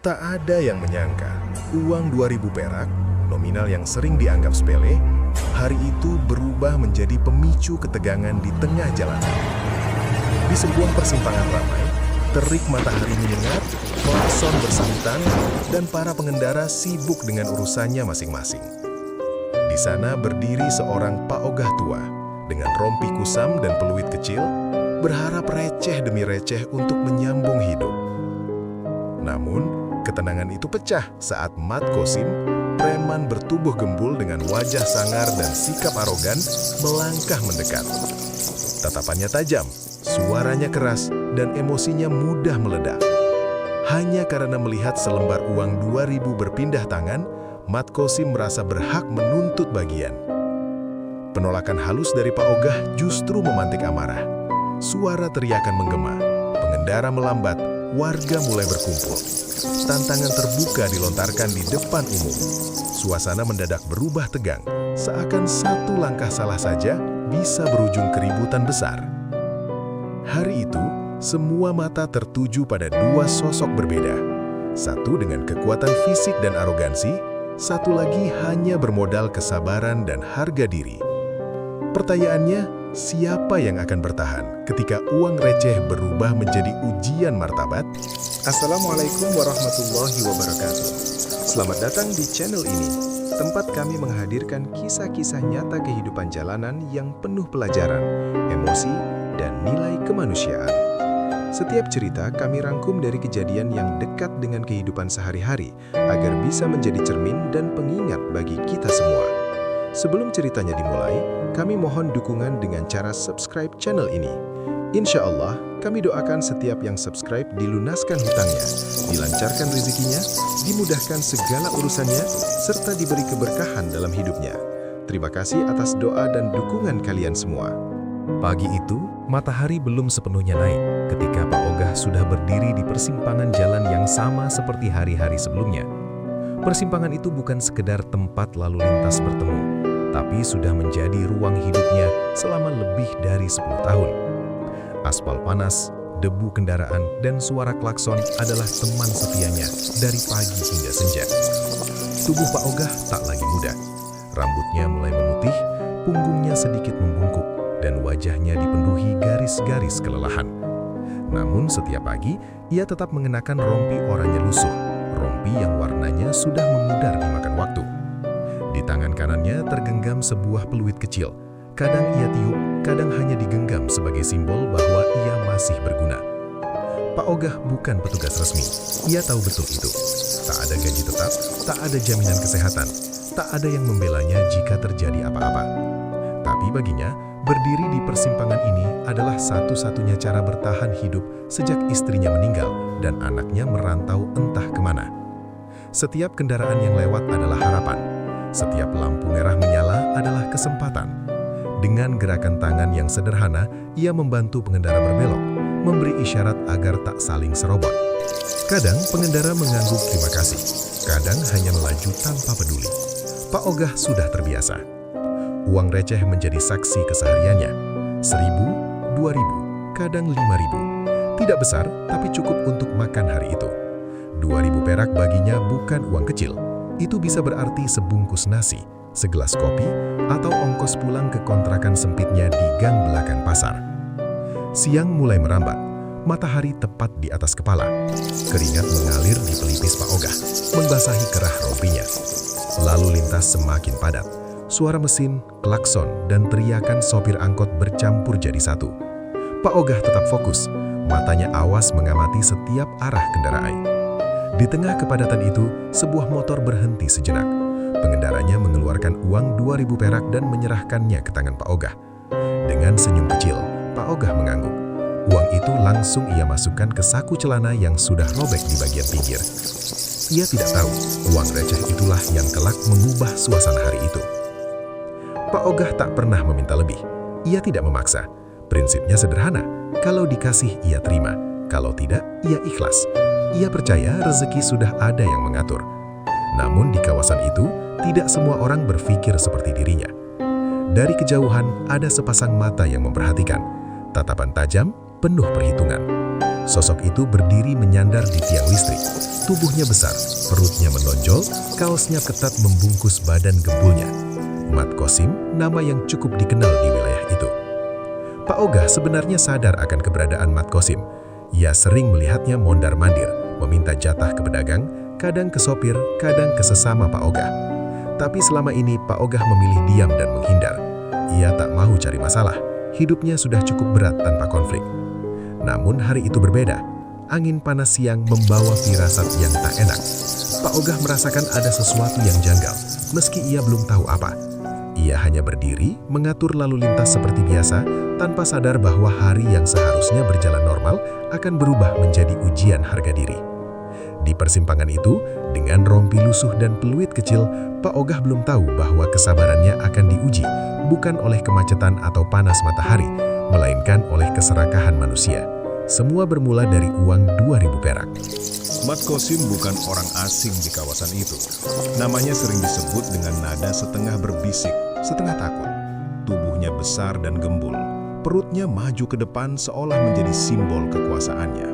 Tak ada yang menyangka, uang 2.000 perak, nominal yang sering dianggap sepele, hari itu berubah menjadi pemicu ketegangan di tengah jalan. Di sebuah persimpangan ramai, terik matahari menyengat, klakson bersahutan, dan para pengendara sibuk dengan urusannya masing-masing. Di sana berdiri seorang Pak Ogah tua, dengan rompi kusam dan peluit kecil, berharap receh demi receh untuk menyambung hidup. Namun, ketenangan itu pecah saat Mat Kosim, preman bertubuh gembul dengan wajah sangar dan sikap arogan, melangkah mendekat. Tatapannya tajam, suaranya keras, dan emosinya mudah meledak. Hanya karena melihat selembar uang 2.000 berpindah tangan, Mat Kosim merasa berhak menuntut bagian. Penolakan halus dari Pak Ogah justru memantik amarah. Suara teriakan menggema, pengendara melambat, warga mulai berkumpul. Tantangan terbuka dilontarkan di depan umum. Suasana mendadak berubah tegang, seakan satu langkah salah saja bisa berujung keributan besar. Hari itu, semua mata tertuju pada dua sosok berbeda. Satu dengan kekuatan fisik dan arogansi, satu lagi hanya bermodal kesabaran dan harga diri. Pertanyaannya, siapa yang akan bertahan ketika uang receh berubah menjadi ujian martabat? Assalamualaikum warahmatullahi wabarakatuh. Selamat datang di channel ini, tempat kami menghadirkan kisah-kisah nyata kehidupan jalanan yang penuh pelajaran, emosi, dan nilai kemanusiaan. Setiap cerita kami rangkum dari kejadian yang dekat dengan kehidupan sehari-hari, agar bisa menjadi cermin dan pengingat bagi kita semua. Sebelum ceritanya dimulai, kami mohon dukungan dengan cara subscribe channel ini. Insya Allah, kami doakan setiap yang subscribe dilunaskan hutangnya, dilancarkan rezekinya, dimudahkan segala urusannya, serta diberi keberkahan dalam hidupnya. Terima kasih atas doa dan dukungan kalian semua. Pagi itu, matahari belum sepenuhnya naik ketika Pak Ogah sudah berdiri di persimpangan jalan yang sama seperti hari-hari sebelumnya. Persimpangan itu bukan sekedar tempat lalu lintas bertemu, tapi sudah menjadi ruang hidupnya selama lebih dari 10 tahun. Aspal panas, debu kendaraan, dan suara klakson adalah teman setianya dari pagi hingga senja. Tubuh Pak Ogah tak lagi muda. Rambutnya mulai memutih, punggungnya sedikit membungkuk, dan wajahnya dipenuhi garis-garis kelelahan. Namun setiap pagi, ia tetap mengenakan rompi oranye lusuh, rompi yang warnanya sudah memudar dimakan waktu. Di tangan kanannya tergenggam sebuah peluit kecil. Kadang ia tiup, kadang hanya digenggam sebagai simbol bahwa ia masih berguna. Pak Ogah bukan petugas resmi. Ia tahu betul itu. Tak ada gaji tetap, tak ada jaminan kesehatan, tak ada yang membelanya jika terjadi apa-apa. Tapi baginya, berdiri di persimpangan ini adalah satu-satunya cara bertahan hidup sejak istrinya meninggal dan anaknya merantau entah kemana. Setiap kendaraan yang lewat adalah harapan. Setiap lampu merah menyala adalah kesempatan. Dengan gerakan tangan yang sederhana, ia membantu pengendara berbelok, memberi isyarat agar tak saling serobot. Kadang pengendara mengangguk terima kasih, kadang hanya melaju tanpa peduli. Pak Ogah sudah terbiasa. Uang receh menjadi saksi kesehariannya. 1.000, 2.000, kadang 5.000. Tidak besar, tapi cukup untuk makan hari itu. 2.000 perak baginya bukan uang kecil. Itu bisa berarti sebungkus nasi, segelas kopi, atau ongkos pulang ke kontrakan sempitnya di gang belakang pasar. Siang mulai merambat, matahari tepat di atas kepala. Keringat mengalir di pelipis Pak Ogah, membasahi kerah rompinya. Lalu lintas semakin padat. Suara mesin, klakson, dan teriakan sopir angkot bercampur jadi satu. Pak Ogah tetap fokus, matanya awas mengamati setiap arah kendaraan. Di tengah kepadatan itu, sebuah motor berhenti sejenak. Pengendaranya mengeluarkan uang 2.000 perak dan menyerahkannya ke tangan Pak Ogah. Dengan senyum kecil, Pak Ogah mengangguk. Uang itu langsung ia masukkan ke saku celana yang sudah robek di bagian pinggir. Ia tidak tahu, uang receh itulah yang kelak mengubah suasana hari itu. Pak Ogah tak pernah meminta lebih. Ia tidak memaksa. Prinsipnya sederhana, kalau dikasih ia terima, kalau tidak ia ikhlas. Ia percaya rezeki sudah ada yang mengatur. Namun di kawasan itu, tidak semua orang berpikir seperti dirinya. Dari kejauhan, ada sepasang mata yang memperhatikan. Tatapan tajam, penuh perhitungan. Sosok itu berdiri menyandar di tiang listrik. Tubuhnya besar, perutnya menonjol, kaosnya ketat membungkus badan gembulnya. Mat Qasim, nama yang cukup dikenal di wilayah itu. Pak Ogah sebenarnya sadar akan keberadaan Mat Qasim. Ia sering melihatnya mondar-mandir, meminta jatah ke pedagang, kadang ke sopir, kadang ke sesama Pak Ogah. Tapi selama ini Pak Ogah memilih diam dan menghindar. Ia tak mau cari masalah, hidupnya sudah cukup berat tanpa konflik. Namun hari itu berbeda. Angin panas siang membawa firasat yang tak enak. Pak Ogah merasakan ada sesuatu yang janggal, meski ia belum tahu apa. Ia hanya berdiri, mengatur lalu lintas seperti biasa, tanpa sadar bahwa hari yang seharusnya berjalan normal akan berubah menjadi ujian harga diri. Di persimpangan itu, dengan rompi lusuh dan peluit kecil, Pak Ogah belum tahu bahwa kesabarannya akan diuji, bukan oleh kemacetan atau panas matahari, melainkan oleh keserakahan manusia. Semua bermula dari uang 2.000 perak. Mat Qasim bukan orang asing di kawasan itu. Namanya sering disebut dengan nada setengah berbisik, setengah takut. Tubuhnya besar dan gembul. Perutnya maju ke depan seolah menjadi simbol kekuasaannya.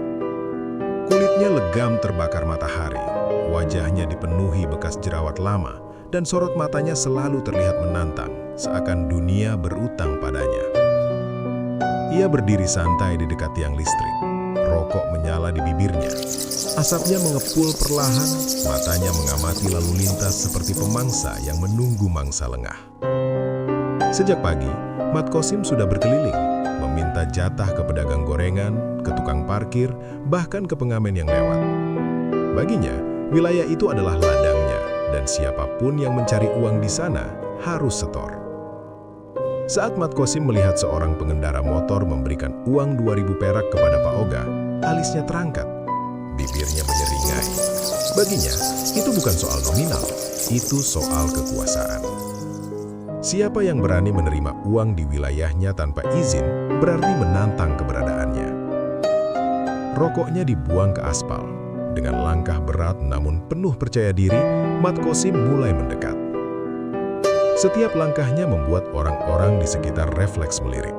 Kulitnya legam terbakar matahari. Wajahnya dipenuhi bekas jerawat lama, dan sorot matanya selalu terlihat menantang, seakan dunia berutang padanya. Ia berdiri santai di dekat tiang listrik. Rokok menyala di bibirnya. Asapnya mengepul perlahan, matanya mengamati lalu lintas seperti pemangsa yang menunggu mangsa lengah. Sejak pagi, Mat Qasim sudah berkeliling, meminta jatah ke pedagang gorengan, ke tukang parkir, bahkan ke pengamen yang lewat. Baginya, wilayah itu adalah ladangnya, dan siapapun yang mencari uang di sana harus setor. Saat Mat Qasim melihat seorang pengendara motor memberikan uang 2.000 perak kepada Pak Ogah, alisnya terangkat, bibirnya menyeringai. Baginya, itu bukan soal nominal, itu soal kekuasaan. Siapa yang berani menerima uang di wilayahnya tanpa izin, berarti menantang keberadaannya. Rokoknya dibuang ke aspal. Dengan langkah berat namun penuh percaya diri, Mat Qasim mulai mendekat. Setiap langkahnya membuat orang-orang di sekitar refleks melirik.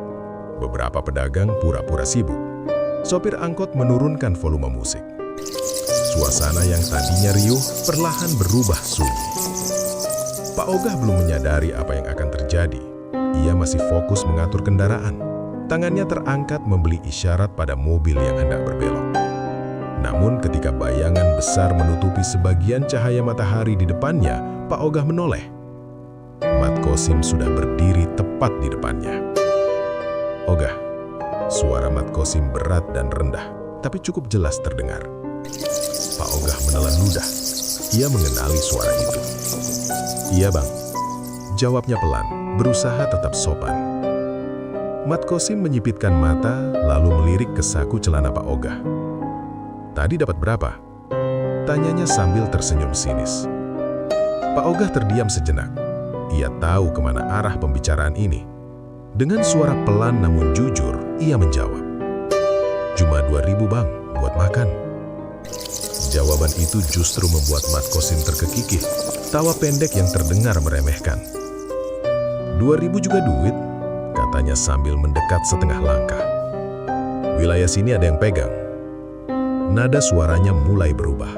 Beberapa pedagang pura-pura sibuk. Sopir angkot menurunkan volume musik. Suasana yang tadinya riuh perlahan berubah sunyi. Pak Ogah belum menyadari apa yang akan terjadi. Ia masih fokus mengatur kendaraan. Tangannya terangkat memberi isyarat pada mobil yang hendak berbelok. Namun ketika bayangan besar menutupi sebagian cahaya matahari di depannya, Pak Ogah menoleh. Mat Qasim sudah berdiri tepat di depannya. "Ogah," suara Mat Qasim berat dan rendah, tapi cukup jelas terdengar. Pak Ogah menelan ludah. Ia mengenali suara itu. "Iya bang," jawabnya pelan, berusaha tetap sopan. Mat Qasim menyipitkan mata, lalu melirik ke saku celana Pak Ogah. "Tadi dapat berapa?" tanyanya sambil tersenyum sinis. Pak Ogah terdiam sejenak. Ia tahu kemana arah pembicaraan ini. Dengan suara pelan namun jujur, ia menjawab, "Cuma 2.000 bang, buat makan." Jawaban itu justru membuat Mat Qasim terkekikih. Tawa pendek yang terdengar meremehkan. "2.000 juga duit?" katanya sambil mendekat setengah langkah. "Wilayah sini ada yang pegang." Nada suaranya mulai berubah.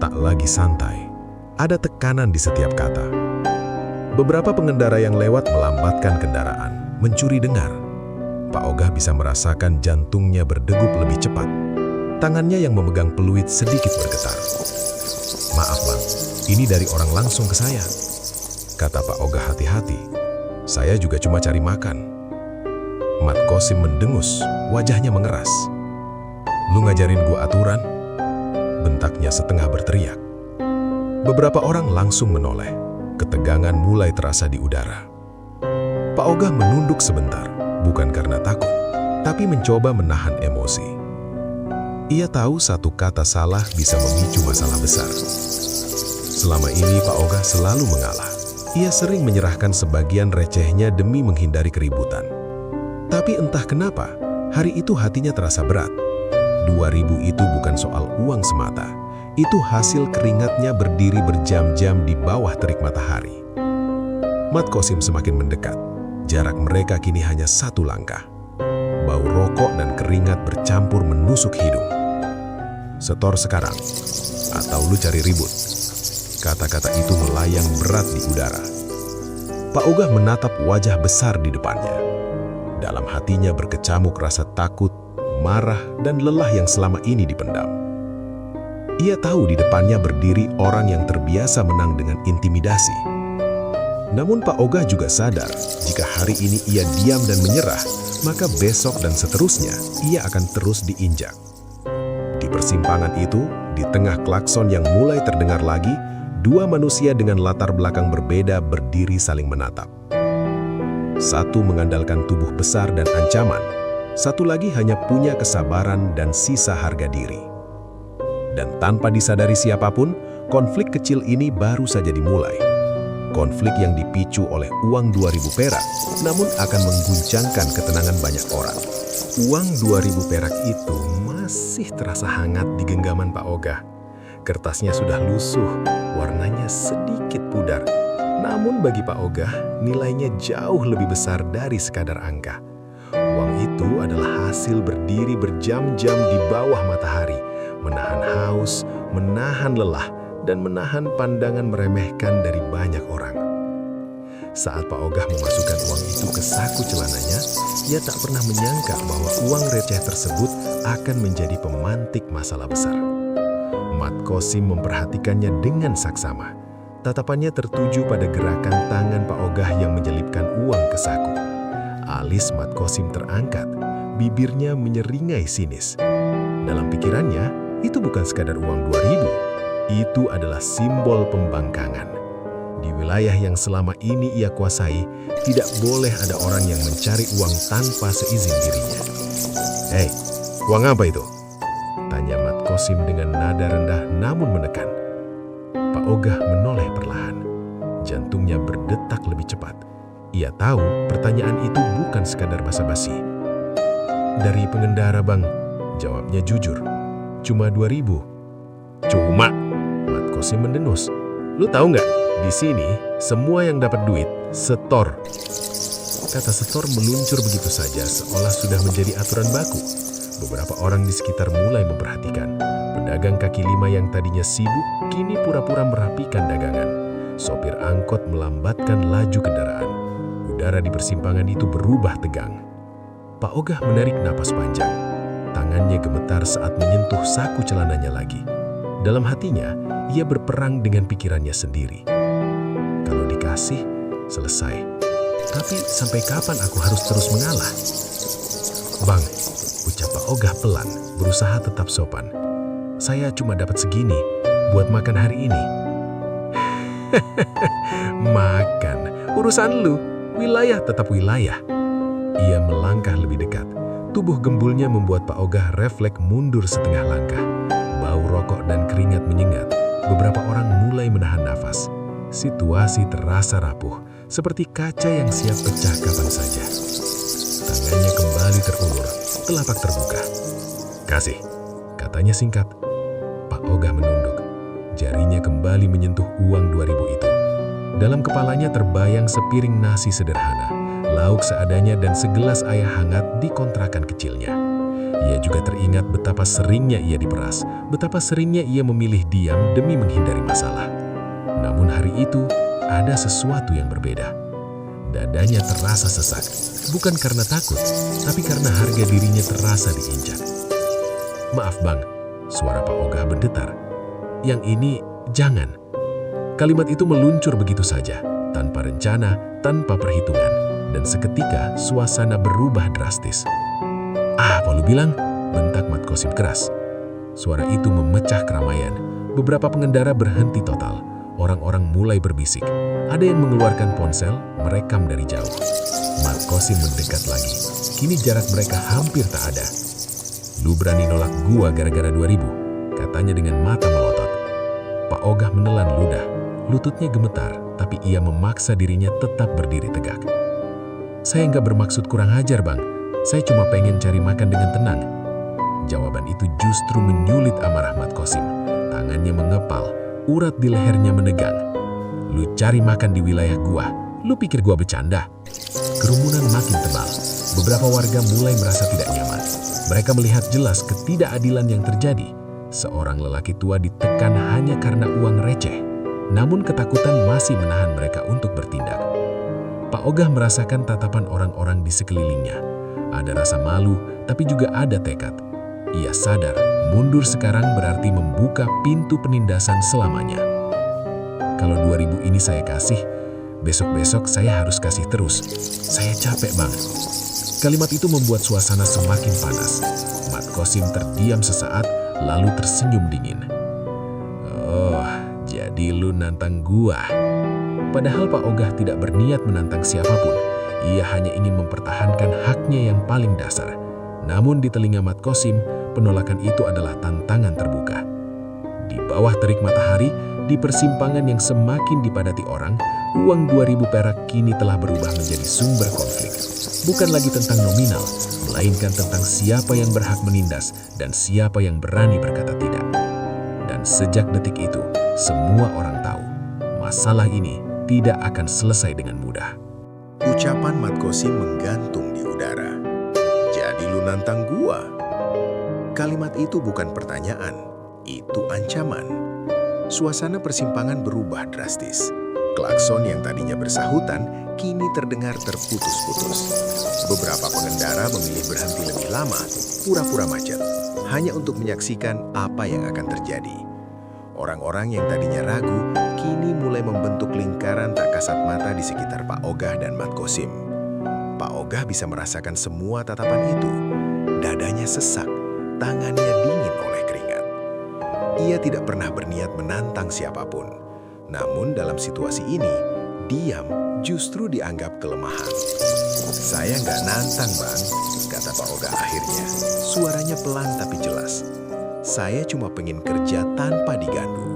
Tak lagi santai. Ada tekanan di setiap kata. Beberapa pengendara yang lewat melambatkan kendaraan, mencuri dengar. Pak Ogah bisa merasakan jantungnya berdegup lebih cepat. Tangannya yang memegang peluit sedikit bergetar. "Maaf bang, ini dari orang langsung ke saya," kata Pak Ogah hati-hati. "Saya juga cuma cari makan." Mat Qasim mendengus, wajahnya mengeras. "Lu ngajarin gua aturan?" bentaknya setengah berteriak. Beberapa orang langsung menoleh. Ketegangan mulai terasa di udara. Pak Ogah menunduk sebentar, bukan karena takut, tapi mencoba menahan emosi. Ia tahu satu kata salah bisa memicu masalah besar. Selama ini Pak Ogah selalu mengalah. Ia sering menyerahkan sebagian recehnya demi menghindari keributan. Tapi entah kenapa, hari itu hatinya terasa berat. 2.000 itu bukan soal uang semata. Itu hasil keringatnya berdiri berjam-jam di bawah terik matahari. Mat Qasim semakin mendekat. Jarak mereka kini hanya 1 langkah. Bau rokok dan keringat bercampur menusuk hidung. setor sekarang, atau lu cari ribut. Kata-kata itu melayang berat di udara. Pak Ogah menatap wajah besar di depannya. Dalam hatinya berkecamuk rasa takut, marah, dan lelah yang selama ini dipendam. Ia tahu di depannya berdiri orang yang terbiasa menang dengan intimidasi. Namun Pak Ogah juga sadar, jika hari ini ia diam dan menyerah, maka besok dan seterusnya ia akan terus diinjak. Di persimpangan itu, di tengah klakson yang mulai terdengar lagi, dua manusia dengan latar belakang berbeda berdiri saling menatap. Satu mengandalkan tubuh besar dan ancaman, satu lagi hanya punya kesabaran dan sisa harga diri. Dan tanpa disadari siapapun, konflik kecil ini baru saja dimulai. Konflik yang dipicu oleh uang 2.000 perak, namun akan mengguncangkan ketenangan banyak orang. Uang 2.000 perak itu masih terasa hangat di genggaman Pak Ogah. Kertasnya sudah lusuh, warnanya sedikit pudar. Namun bagi Pak Ogah, nilainya jauh lebih besar dari sekadar angka. Uang itu adalah hasil berdiri berjam-jam di bawah matahari, menahan haus, menahan lelah, dan menahan pandangan meremehkan dari banyak orang. Saat Pak Ogah memasukkan uang itu ke saku celananya, ia tak pernah menyangka bahwa uang receh tersebut akan menjadi pemantik masalah besar. Mat Kosim memperhatikannya dengan saksama. Tatapannya tertuju pada gerakan tangan Pak Ogah yang menyelipkan uang ke saku. Alis Mat Kosim terangkat, bibirnya menyeringai sinis. Dalam pikirannya, itu bukan sekadar uang 2.000, itu adalah simbol pembangkangan. Di wilayah yang selama ini ia kuasai, tidak boleh ada orang yang mencari uang tanpa seizin dirinya. "Hei, uang apa itu?" tanya Mat Kosim dengan nada rendah namun menekan. Pak Ogah menoleh perlahan. Jantungnya berdetak lebih cepat. Ia tahu pertanyaan itu bukan sekadar basa-basi. "Dari pengendara, Bang," jawabnya jujur. "Cuma 2.000. "Cuma?" Mat Kosim mendenus. "Lu tahu nggak, di sini semua yang dapat duit setor." Kata setor meluncur begitu saja seolah sudah menjadi aturan baku. Beberapa orang di sekitar mulai memperhatikan. Pedagang kaki lima yang tadinya sibuk, kini pura-pura merapikan dagangan. Sopir angkot melambatkan laju kendaraan. Udara di persimpangan itu berubah tegang. Pak Ogah menarik napas panjang. Tangannya gemetar saat menyentuh saku celananya lagi. Dalam hatinya, ia berperang dengan pikirannya sendiri. Kalau dikasih, selesai. Tapi sampai kapan aku harus terus mengalah? "Bang," ucap Pak Ogah pelan, berusaha tetap sopan. "Saya cuma dapat segini buat makan hari ini." "Makan? Urusan lu. Wilayah tetap wilayah." Ia melangkah lebih dekat. Tubuh gembulnya membuat Pak Ogah refleks mundur setengah langkah. Bau rokok dan keringat menyengat. Beberapa orang mulai menahan nafas. Situasi terasa rapuh, seperti kaca yang siap pecah kapan saja. Tangannya kembali terulur, telapak terbuka. "Kasih," katanya singkat. Pak Ogah menunduk. Jarinya kembali menyentuh uang 2.000 itu. Dalam kepalanya terbayang sepiring nasi sederhana, lauk seadanya dan segelas air hangat di kontrakan kecilnya. Ia juga teringat betapa seringnya ia diperas, betapa seringnya ia memilih diam demi menghindari masalah. Namun hari itu, ada sesuatu yang berbeda. Dadanya terasa sesak, bukan karena takut, tapi karena harga dirinya terasa diinjak. "Maaf, Bang," suara Pak Ogah berdetar. "Yang ini, jangan." Kalimat itu meluncur begitu saja, tanpa rencana, tanpa perhitungan, dan seketika suasana berubah drastis. "Apa lu bilang?" bentak Mat Kosim keras. Suara itu memecah keramaian. Beberapa pengendara berhenti total. Orang-orang mulai berbisik. Ada yang mengeluarkan ponsel, merekam dari jauh. Mat Kosim mendekat lagi. Kini jarak mereka hampir tak ada. "Lu berani nolak gua gara-gara 2.000, katanya dengan mata melotot. Pak Ogah menelan ludah. Lututnya gemetar, tapi ia memaksa dirinya tetap berdiri tegak. "Saya nggak bermaksud kurang ajar, Bang. Saya cuma pengen cari makan dengan tenang." Jawaban itu justru menyulit amarah Mat Kosim. Tangannya mengepal, urat di lehernya menegang. "Lu cari makan di wilayah gua? Lu pikir gua bercanda?" Kerumunan makin tebal. Beberapa warga mulai merasa tidak nyaman. Mereka melihat jelas ketidakadilan yang terjadi. Seorang lelaki tua ditekan hanya karena uang receh, namun ketakutan masih menahan mereka untuk bertindak. Pak Ogah merasakan tatapan orang-orang di sekelilingnya. Ada rasa malu, tapi juga ada tekad. Ia sadar, mundur sekarang berarti membuka pintu penindasan selamanya. Kalau 2.000 ini saya kasih, besok-besok saya harus kasih terus. Saya capek banget. Kalimat itu membuat suasana semakin panas. Mat Qasim terdiam sesaat, lalu tersenyum dingin. Oh, jadi lu nantang gua. Padahal Pak Ogah tidak berniat menantang siapapun. Ia hanya ingin mempertahankan haknya yang paling dasar. Namun di telinga Mat Qasim, penolakan itu adalah tantangan terbuka. Di bawah terik matahari, di persimpangan yang semakin dipadati orang, uang 2.000 perak kini telah berubah menjadi sumber konflik. Bukan lagi tentang nominal, melainkan tentang siapa yang berhak menindas dan siapa yang berani berkata tidak. Dan sejak detik itu, semua orang tahu, masalah ini tidak akan selesai dengan mudah. Ucapan Mat Qasim menggantung di udara. Jadi lu nantang gua? Kalimat itu bukan pertanyaan, itu ancaman. Suasana persimpangan berubah drastis. Klakson yang tadinya bersahutan, kini terdengar terputus-putus. Beberapa pengendara memilih berhenti lebih lama, pura-pura macet, hanya untuk menyaksikan apa yang akan terjadi. Orang-orang yang tadinya ragu, kini mulai membentuk lingkaran tak kasat mata di sekitar Pak Ogah dan Mat Qasim. Pak Ogah bisa merasakan semua tatapan itu. Dadanya sesak, tangannya dingin oleh keringat. Ia tidak pernah berniat menantang siapapun. Namun dalam situasi ini, diam justru dianggap kelemahan. Saya nggak nantang, Bang, kata Pak Ogah akhirnya. Suaranya pelan tapi jelas. Saya cuma pengen kerja tanpa diganggu.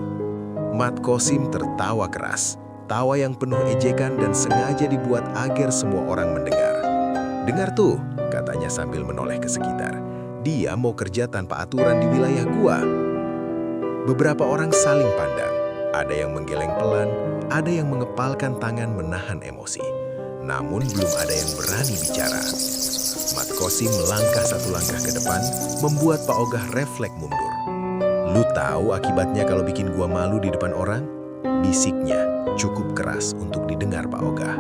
Mat Qasim tertawa keras, tawa yang penuh ejekan dan sengaja dibuat agar semua orang mendengar. Dengar tuh, katanya sambil menoleh ke sekitar. Dia mau kerja tanpa aturan di wilayah gua. Beberapa orang saling pandang. Ada yang menggeleng pelan, ada yang mengepalkan tangan menahan emosi. Namun belum ada yang berani bicara. Mat Qasim melangkah satu langkah ke depan, membuat Pak Ogah refleks mundur. Lu tahu akibatnya kalau bikin gua malu di depan orang? Bisiknya cukup keras untuk didengar Pak Ogah.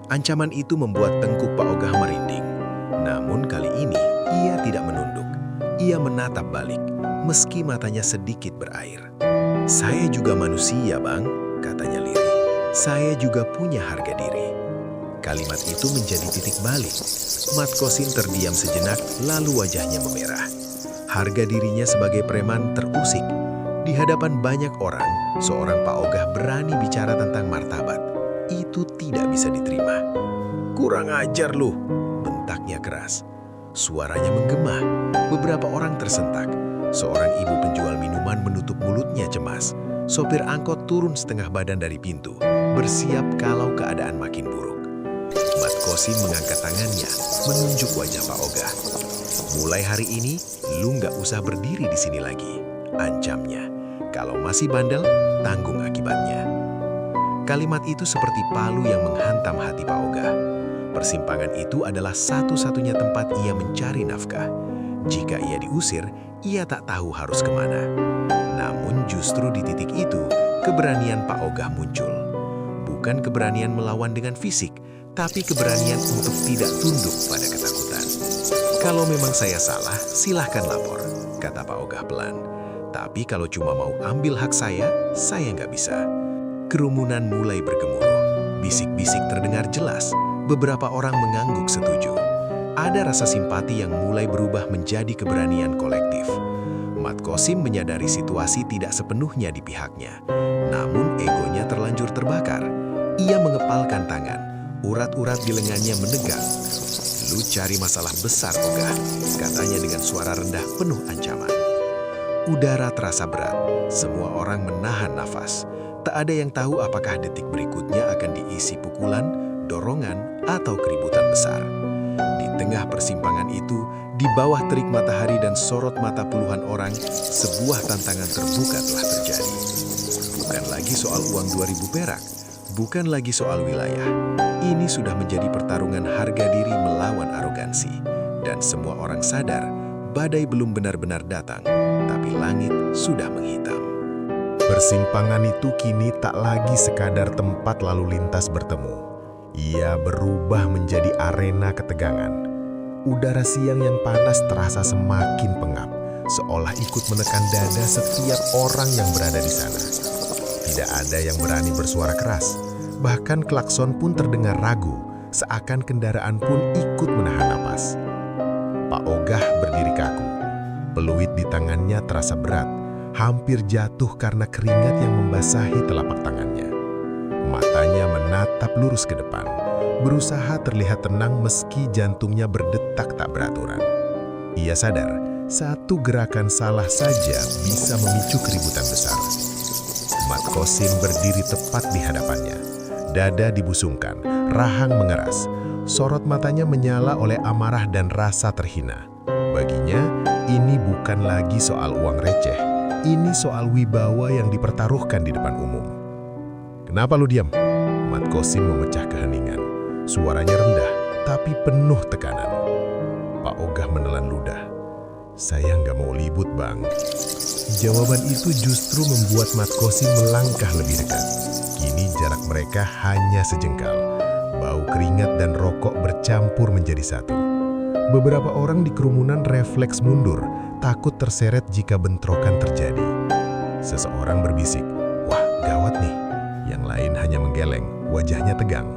Ancaman itu membuat tengkuk Pak Ogah merinding. Namun kali ini ia tidak menunduk. Ia menatap balik, meski matanya sedikit berair. Saya juga manusia, Bang, katanya lirih. Saya juga punya harga diri. Kalimat itu menjadi titik balik. Mat Qasim terdiam sejenak, lalu wajahnya memerah. Harga dirinya sebagai preman terusik. Di hadapan banyak orang, seorang Pak Ogah berani bicara tentang martabat. Itu tidak bisa diterima. Kurang ajar lu, bentaknya keras. Suaranya menggema. Beberapa orang tersentak. Seorang ibu penjual minuman menutup mulutnya cemas. Sopir angkot turun setengah badan dari pintu, bersiap kalau keadaan makin buruk. Mat Qasim mengangkat tangannya, menunjuk wajah Pak Ogah. Mulai hari ini, lu nggak usah berdiri di sini lagi, ancamnya. Kalau masih bandel, tanggung akibatnya. Kalimat itu seperti palu yang menghantam hati Pak Ogah. Persimpangan itu adalah satu-satunya tempat ia mencari nafkah. Jika ia diusir, ia tak tahu harus kemana. Namun justru di titik itu, keberanian Pak Ogah muncul. Bukan keberanian melawan dengan fisik, tapi keberanian untuk tidak tunduk pada ketakutan. Kalau memang saya salah, silahkan lapor, kata Pak Ogah pelan. Tapi kalau cuma mau ambil hak saya nggak bisa. Kerumunan mulai bergemuruh. Bisik-bisik terdengar jelas. Beberapa orang mengangguk setuju. Ada rasa simpati yang mulai berubah menjadi keberanian kolektif. Mat Qasim menyadari situasi tidak sepenuhnya di pihaknya. Namun egonya terlanjur terbakar. Ia mengepalkan tangan. Urat-urat di lengannya menegang. Lu cari masalah besar, Ogah, katanya dengan suara rendah penuh ancaman. Udara terasa berat. Semua orang menahan nafas. Tak ada yang tahu apakah detik berikutnya akan diisi pukulan, dorongan, atau keributan besar. Di tengah persimpangan itu, di bawah terik matahari dan sorot mata puluhan orang, sebuah tantangan terbuka telah terjadi. Bukan lagi soal uang 2.000 perak, bukan lagi soal wilayah. Ini sudah menjadi pertarungan harga diri melawan arogansi. Dan semua orang sadar, badai belum benar-benar datang, tapi dari langit sudah menghitam. Persimpangan itu kini tak lagi sekadar tempat lalu lintas bertemu. Ia berubah menjadi arena ketegangan. Udara siang yang panas terasa semakin pengap, seolah ikut menekan dada setiap orang yang berada di sana. Tidak ada yang berani bersuara keras, bahkan klakson pun terdengar ragu, seakan kendaraan pun ikut menahan napas. Pak Ogah berdiri kaku. Peluit di tangannya terasa berat, hampir jatuh karena keringat yang membasahi telapak tangannya. Matanya menatap lurus ke depan, berusaha terlihat tenang meski jantungnya berdetak tak beraturan. Ia sadar, satu gerakan salah saja bisa memicu keributan besar. Mat Qasim berdiri tepat di hadapannya. Dada dibusungkan, rahang mengeras. Sorot matanya menyala oleh amarah dan rasa terhina. Baginya, ini bukan lagi soal uang receh. Ini soal wibawa yang dipertaruhkan di depan umum. "Kenapa lu diam?" Mat Qasim memecah keheningan. Suaranya rendah, tapi penuh tekanan. Pak Ogah menelan ludah. "Saya nggak mau libut, Bang." Jawaban itu justru membuat Mat Qasim melangkah lebih dekat. Kini jarak mereka hanya sejengkal. Bau keringat dan rokok bercampur menjadi satu. Beberapa orang di kerumunan refleks mundur, takut terseret jika bentrokan terjadi. Seseorang berbisik, "Wah, gawat nih." Yang lain hanya menggeleng, wajahnya tegang.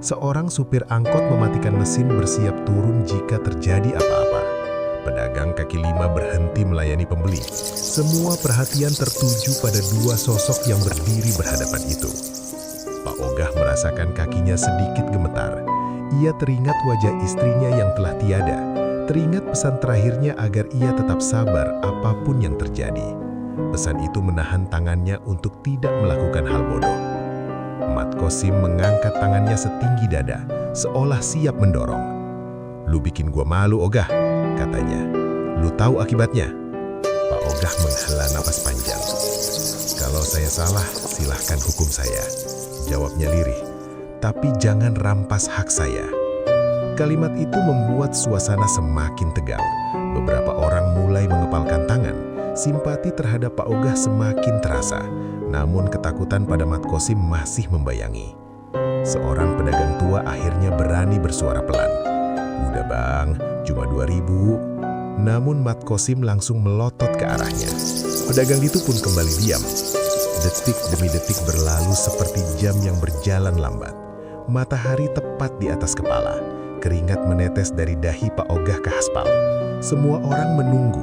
Seorang supir angkot mematikan mesin bersiap turun jika terjadi apa-apa. Pedagang kaki lima berhenti melayani pembeli. Semua perhatian tertuju pada dua sosok yang berdiri berhadapan itu. Pak Ogah merasakan kakinya sedikit gemetar. Ia teringat wajah istrinya yang telah tiada. Teringat pesan terakhirnya agar ia tetap sabar apapun yang terjadi. Pesan itu menahan tangannya untuk tidak melakukan hal bodoh. Mat Qasim mengangkat tangannya setinggi dada, seolah siap mendorong. "Lu bikin gua malu, Ogah," katanya. "Lu tahu akibatnya?" Pak Ogah menghela napas panjang. "Kalau saya salah, silahkan hukum saya," jawabnya lirih. "Tapi jangan rampas hak saya." Kalimat itu membuat suasana semakin tegang. Beberapa orang mulai mengepalkan tangan. Simpati terhadap Pak Ogah semakin terasa. Namun ketakutan pada Mat Qasim masih membayangi. Seorang pedagang tua akhirnya berani bersuara pelan. "Udah Bang, cuma 2.000. Namun Mat Qasim langsung melotot ke arahnya. Pedagang itu pun kembali diam. Detik demi detik berlalu seperti jam yang berjalan lambat. Matahari tepat di atas kepala. Keringat menetes dari dahi Pak Ogah ke aspal. Semua orang menunggu.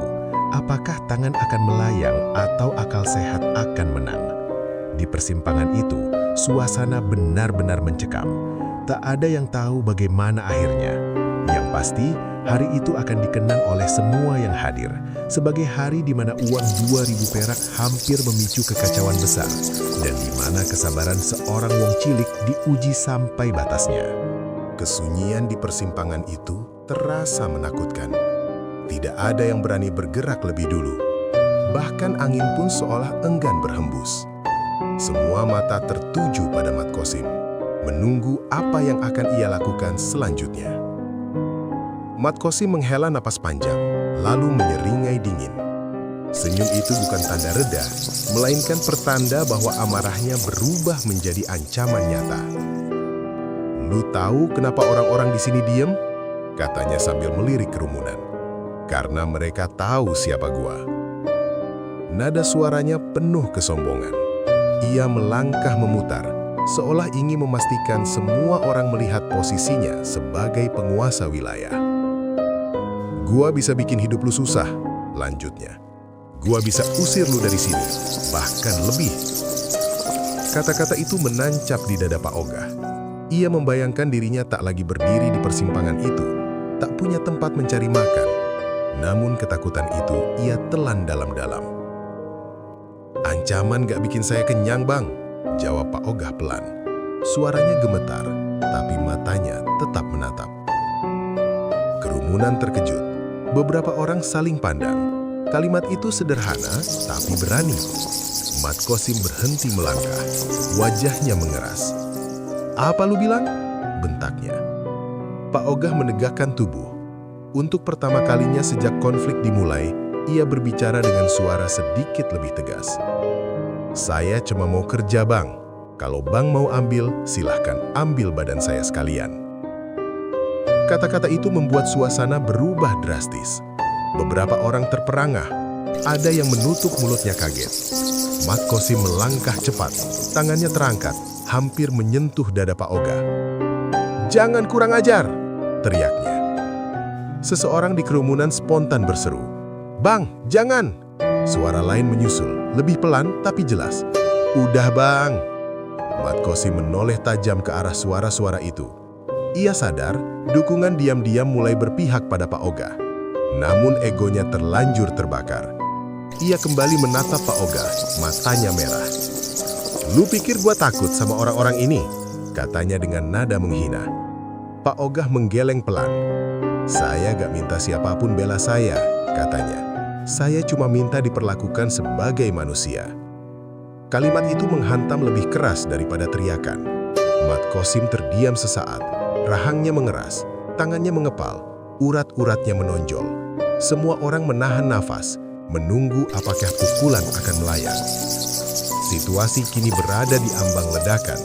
Apakah tangan akan melayang atau akal sehat akan menang? Di persimpangan itu, suasana benar-benar mencekam. Tak ada yang tahu bagaimana akhirnya. Yang pasti, hari itu akan dikenang oleh semua yang hadir sebagai hari di mana uang 2.000 perak hampir memicu kekacauan besar dan di mana kesabaran seorang wong cilik diuji sampai batasnya. Kesunyian di persimpangan itu terasa menakutkan. Tidak ada yang berani bergerak lebih dulu. Bahkan angin pun seolah enggan berhembus. Semua mata tertuju pada Mat Qasim, menunggu apa yang akan ia lakukan selanjutnya. Mat Qasim menghela napas panjang, lalu menyeringai dingin. Senyum itu bukan tanda reda, melainkan pertanda bahwa amarahnya berubah menjadi ancaman nyata. "Lu tahu kenapa orang-orang di sini diem?" katanya sambil melirik kerumunan. "Karena mereka tahu siapa gua." Nada suaranya penuh kesombongan. Ia melangkah memutar, seolah ingin memastikan semua orang melihat posisinya sebagai penguasa wilayah. "Gua bisa bikin hidup lu susah," lanjutnya. "Gua bisa usir lu dari sini, bahkan lebih." Kata-kata itu menancap di dada Pak Ogah. Ia membayangkan dirinya tak lagi berdiri di persimpangan itu, tak punya tempat mencari makan. Namun ketakutan itu ia telan dalam-dalam. "Ancaman gak bikin saya kenyang, Bang," jawab Pak Ogah pelan. Suaranya gemetar, tapi matanya tetap menatap. Kerumunan terkejut. Beberapa orang saling pandang. Kalimat itu sederhana, tapi berani. Mat Qasim berhenti melangkah. Wajahnya mengeras. "Apa lu bilang?" bentaknya. Pak Ogah menegakkan tubuh. Untuk pertama kalinya sejak konflik dimulai, ia berbicara dengan suara sedikit lebih tegas. "Saya cuma mau kerja, Bang. Kalau Bang mau ambil, silahkan ambil badan saya sekalian." Kata-kata itu membuat suasana berubah drastis. Beberapa orang terperangah. Ada yang menutup mulutnya kaget. Mat Qasim melangkah cepat. Tangannya terangkat, hampir menyentuh dada Pak Oga. "Jangan kurang ajar!" teriaknya. Seseorang di kerumunan spontan berseru, "Bang, jangan!" Suara lain menyusul, lebih pelan tapi jelas. "Udah, Bang!" Mat Qasim menoleh tajam ke arah suara-suara itu. Ia sadar dukungan diam-diam mulai berpihak pada Pak Oga. Namun egonya terlanjur terbakar. Ia kembali menatap Pak Oga, matanya merah. "Lu pikir gua takut sama orang-orang ini?" katanya dengan nada menghina. Pak Oga menggeleng pelan. "Saya gak minta siapapun bela saya," katanya. "Saya cuma minta diperlakukan sebagai manusia." Kalimat itu menghantam lebih keras daripada teriakan. Mat Qasim terdiam sesaat. Rahangnya mengeras, tangannya mengepal, urat-uratnya menonjol. Semua orang menahan nafas, menunggu apakah pukulan akan melayang. Situasi kini berada di ambang ledakan.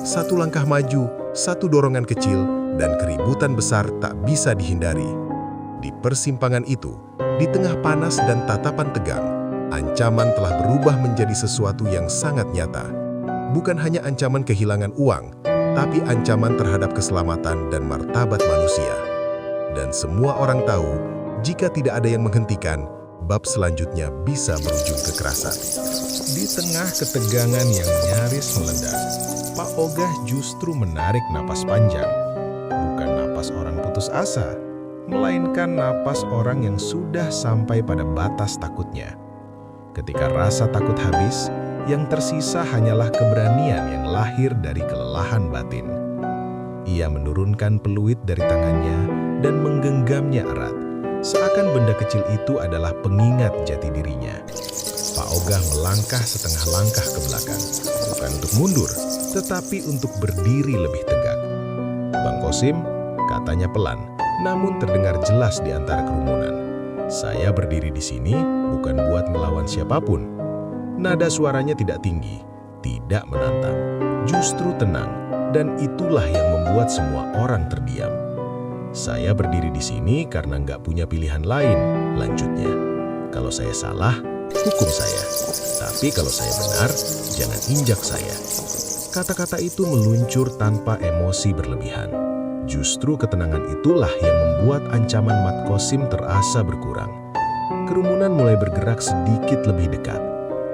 Satu langkah maju, satu dorongan kecil, dan keributan besar tak bisa dihindari. Di persimpangan itu, di tengah panas dan tatapan tegang, ancaman telah berubah menjadi sesuatu yang sangat nyata. Bukan hanya ancaman kehilangan uang, tapi ancaman terhadap keselamatan dan martabat manusia. Dan semua orang tahu, jika tidak ada yang menghentikan, bab selanjutnya bisa berujung kekerasan. Di tengah ketegangan yang nyaris meledak, Pak Ogah justru menarik napas panjang. Bukan napas orang putus asa, melainkan napas orang yang sudah sampai pada batas takutnya. Ketika rasa takut habis, yang tersisa hanyalah keberanian yang lahir dari kelelahan batin. Ia menurunkan peluit dari tangannya dan menggenggamnya erat, seakan benda kecil itu adalah pengingat jati dirinya. Pak Ogah melangkah setengah langkah ke belakang, bukan untuk mundur, tetapi untuk berdiri lebih tegak. "Bang Qasim," katanya pelan, namun terdengar jelas di antara kerumunan. "Saya berdiri di sini bukan buat melawan siapapun." Nada suaranya tidak tinggi, tidak menantang, justru tenang, dan itulah yang membuat semua orang terdiam. "Saya berdiri di sini karena nggak punya pilihan lain," lanjutnya. "Kalau saya salah, hukum saya. Tapi kalau saya benar, jangan injak saya." Kata-kata itu meluncur tanpa emosi berlebihan. Justru ketenangan itulah yang membuat ancaman Mat Qasim terasa berkurang. Kerumunan mulai bergerak sedikit lebih dekat.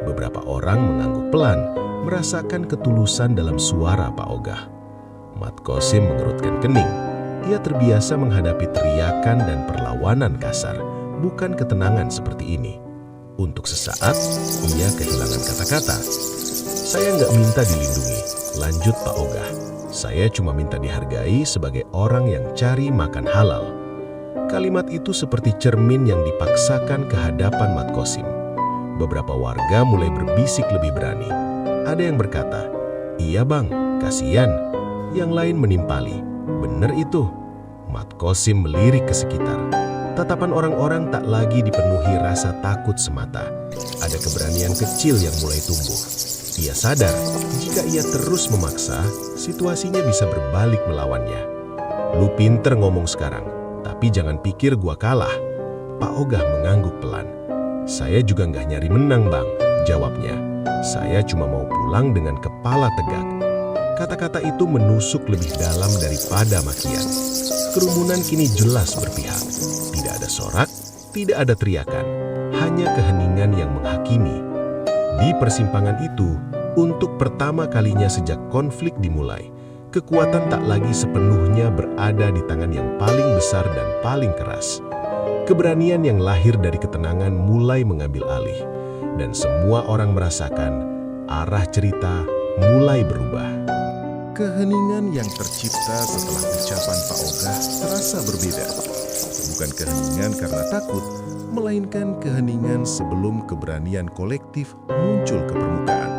Beberapa orang mengangguk pelan, merasakan ketulusan dalam suara Pak Ogah. Mat Qasim mengerutkan kening. Ia terbiasa menghadapi teriakan dan perlawanan kasar, bukan ketenangan seperti ini. Untuk sesaat, ia kehilangan kata-kata. "Saya nggak minta dilindungi," lanjut Pak Ogah. "Saya cuma minta dihargai sebagai orang yang cari makan halal." Kalimat itu seperti cermin yang dipaksakan ke hadapan Mat Qasim. Beberapa warga mulai berbisik lebih berani. Ada yang berkata, "Iya bang, kasihan." Yang lain menimpali, "Bener itu." Mat Qasim melirik ke sekitar. Tatapan orang-orang tak lagi dipenuhi rasa takut semata. Ada keberanian kecil yang mulai tumbuh. Ia sadar, jika ia terus memaksa, situasinya bisa berbalik melawannya. "Lu pinter ngomong sekarang, tapi jangan pikir gua kalah." Pak Ogah mengangguk pelan. "Saya juga nggak nyari menang, Bang," jawabnya. "Saya cuma mau pulang dengan kepala tegak." Kata-kata itu menusuk lebih dalam daripada makian. Kerumunan kini jelas berpihak. Tidak ada sorak, tidak ada teriakan, hanya keheningan yang menghakimi. Di persimpangan itu, untuk pertama kalinya sejak konflik dimulai, kekuatan tak lagi sepenuhnya berada di tangan yang paling besar dan paling keras. Keberanian yang lahir dari ketenangan mulai mengambil alih, dan semua orang merasakan arah cerita mulai berubah. Keheningan yang tercipta setelah ucapan Pak Ogah terasa berbeda. Bukan keheningan karena takut, melainkan keheningan sebelum keberanian kolektif muncul ke permukaan.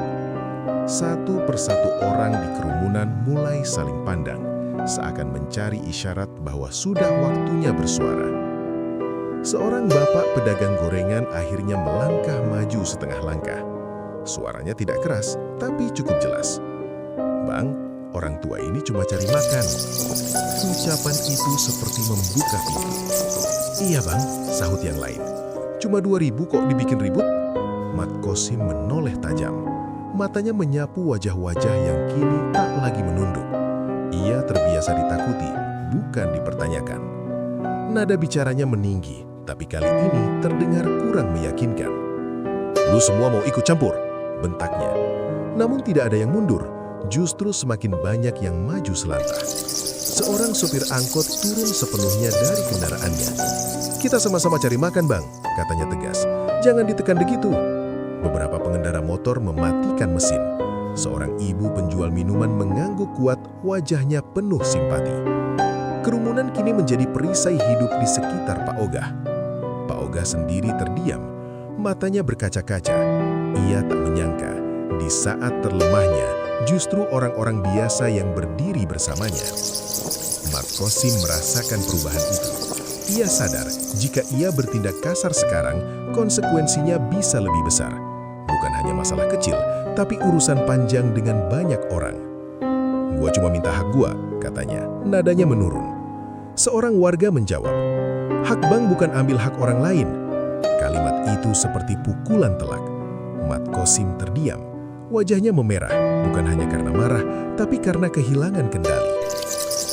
Satu persatu orang di kerumunan mulai saling pandang, seakan mencari isyarat bahwa sudah waktunya bersuara. Seorang bapak pedagang gorengan akhirnya melangkah maju setengah langkah. Suaranya tidak keras, tapi cukup jelas. "Bang, orang tua ini cuma cari makan." Ucapan itu seperti membuka pintu. "Iya bang," sahut yang lain. "Cuma 2.000 kok dibikin ribut?" Mat Qasim menoleh tajam. Matanya menyapu wajah-wajah yang kini tak lagi menunduk. Ia terbiasa ditakuti, bukan dipertanyakan. Nada bicaranya meninggi, tapi kali ini terdengar kurang meyakinkan. "Lu semua mau ikut campur?" bentaknya. Namun tidak ada yang mundur, justru semakin banyak yang maju selantah. Seorang sopir angkot turun sepenuhnya dari kendaraannya. "Kita sama-sama cari makan bang," katanya tegas. "Jangan ditekan begitu." Beberapa pengendara motor mematikan mesin. Seorang ibu penjual minuman mengangguk kuat, wajahnya penuh simpati. Kerumunan kini menjadi perisai hidup di sekitar Pak Ogah. Pak Ogah sendiri terdiam, matanya berkaca-kaca. Ia tak menyangka, di saat terlemahnya, justru orang-orang biasa yang berdiri bersamanya. Mat Qasim merasakan perubahan itu. Ia sadar, jika ia bertindak kasar sekarang, konsekuensinya bisa lebih besar. Bukan hanya masalah kecil, tapi urusan panjang dengan banyak orang. "Gua cuma minta hak gua," katanya, nadanya menurun. Seorang warga menjawab, "Hak bang bukan ambil hak orang lain." Kalimat itu seperti pukulan telak. Mat Qasim terdiam. Wajahnya memerah, bukan hanya karena marah, tapi karena kehilangan kendali.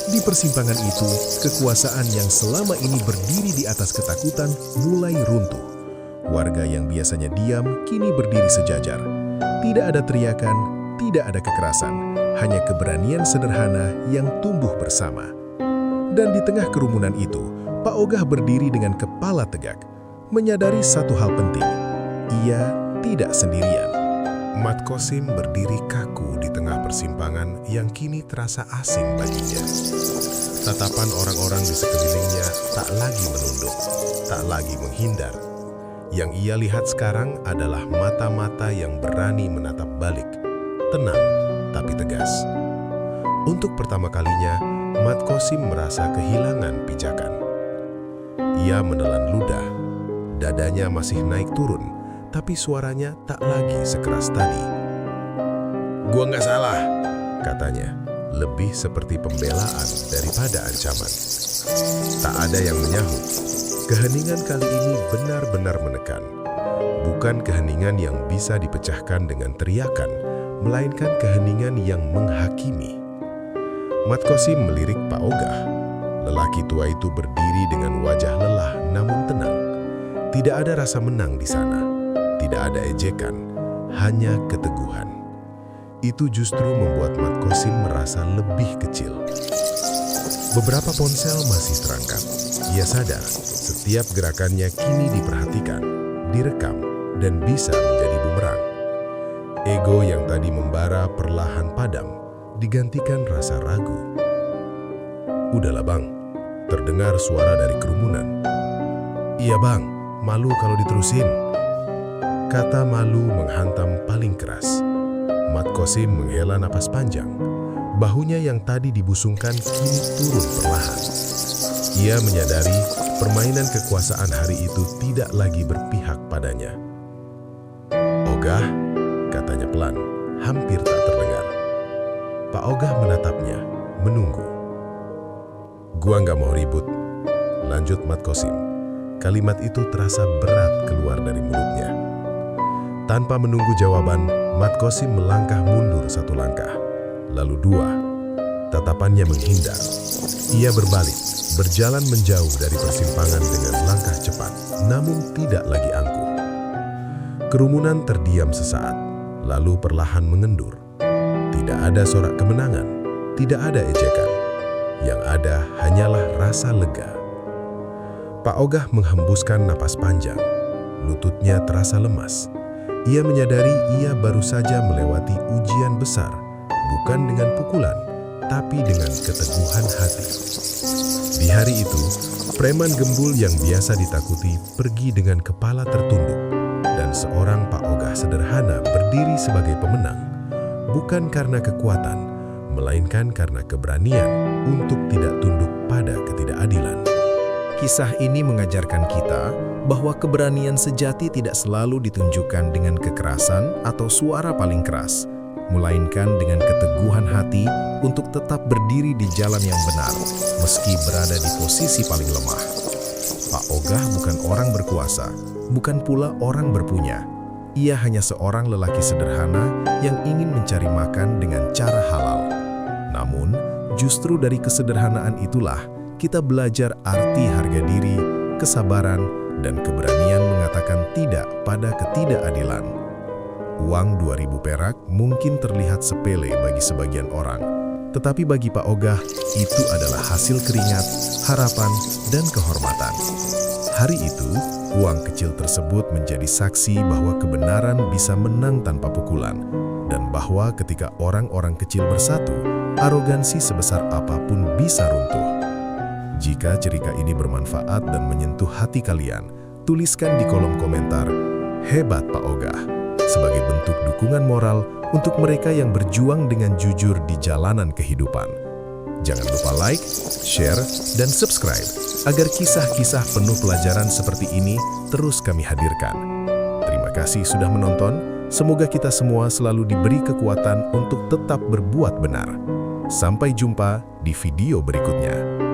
Di persimpangan itu, kekuasaan yang selama ini berdiri di atas ketakutan mulai runtuh. Warga yang biasanya diam, kini berdiri sejajar. Tidak ada teriakan, tidak ada kekerasan, hanya keberanian sederhana yang tumbuh bersama. Dan di tengah kerumunan itu, Pak Ogah berdiri dengan kepala tegak, menyadari satu hal penting. Ia tidak sendirian. Mat Qasim berdiri kaku di tengah persimpangan yang kini terasa asing baginya. Tatapan orang-orang di sekelilingnya tak lagi menunduk, tak lagi menghindar. Yang ia lihat sekarang adalah mata-mata yang berani menatap balik, tenang tapi tegas. Untuk pertama kalinya, Mat Qasim merasa kehilangan pijakan. Ia menelan ludah, dadanya masih naik turun, tapi suaranya tak lagi sekeras tadi. "Gua nggak salah," katanya, lebih seperti pembelaan daripada ancaman. Tak ada yang menyahut. Keheningan kali ini benar-benar menekan. Bukan keheningan yang bisa dipecahkan dengan teriakan, melainkan keheningan yang menghakimi. Mat Qasim melirik Pak Ogah. Lelaki tua itu berdiri dengan wajah lelah namun tenang. Tidak ada rasa menang di sana. Tidak ada ejekan, hanya keteguhan. Itu justru membuat Mat Qasim merasa lebih kecil. Beberapa ponsel masih terangkat. Ia sadar, setiap gerakannya kini diperhatikan, direkam, dan bisa menjadi bumerang. Ego yang tadi membara perlahan padam, digantikan rasa ragu. "Udahlah bang," terdengar suara dari kerumunan. "Iya bang, malu kalau diterusin." Kata malu menghantam paling keras. Mat Qasim menghela napas panjang. Bahunya yang tadi dibusungkan kini turun perlahan. Ia menyadari permainan kekuasaan hari itu tidak lagi berpihak padanya. "Ogah," katanya pelan, hampir tak terdengar. Pak Ogah menatapnya, menunggu. "Gua nggak mau ribut," lanjut Mat Qasim. Kalimat itu terasa berat keluar dari mulutnya. Tanpa menunggu jawaban, Mat Qasim melangkah mundur satu langkah, lalu dua. Tatapannya menghindar. Ia berbalik, berjalan menjauh dari persimpangan dengan langkah cepat, namun tidak lagi angkuh. Kerumunan terdiam sesaat, lalu perlahan mengendur. Tidak ada sorak kemenangan, tidak ada ejekan. Yang ada hanyalah rasa lega. Pak Ogah menghembuskan napas panjang. Lututnya terasa lemas. Ia menyadari ia baru saja melewati ujian besar, bukan dengan pukulan, tapi dengan keteguhan hati. Di hari itu, preman gembul yang biasa ditakuti pergi dengan kepala tertunduk, dan seorang Pak Ogah sederhana berdiri sebagai pemenang, bukan karena kekuatan, melainkan karena keberanian untuk tidak tunduk pada ketidakadilan. Kisah ini mengajarkan kita bahwa keberanian sejati tidak selalu ditunjukkan dengan kekerasan atau suara paling keras, melainkan dengan keteguhan hati untuk tetap berdiri di jalan yang benar, meski berada di posisi paling lemah. Pak Ogah bukan orang berkuasa, bukan pula orang berpunya. Ia hanya seorang lelaki sederhana yang ingin mencari makan dengan cara halal. Namun, justru dari kesederhanaan itulah kita belajar arti harga diri, kesabaran, dan keberanian mengatakan tidak pada ketidakadilan. Uang 2.000 perak mungkin terlihat sepele bagi sebagian orang, tetapi bagi Pak Ogah, itu adalah hasil keringat, harapan, dan kehormatan. Hari itu, uang kecil tersebut menjadi saksi bahwa kebenaran bisa menang tanpa pukulan, dan bahwa ketika orang-orang kecil bersatu, arogansi sebesar apapun bisa runtuh. Jika cerita ini bermanfaat dan menyentuh hati kalian, tuliskan di kolom komentar, "Hebat Pak Ogah," sebagai bentuk dukungan moral untuk mereka yang berjuang dengan jujur di jalanan kehidupan. Jangan lupa like, share, dan subscribe agar kisah-kisah penuh pelajaran seperti ini terus kami hadirkan. Terima kasih sudah menonton, semoga kita semua selalu diberi kekuatan untuk tetap berbuat benar. Sampai jumpa di video berikutnya.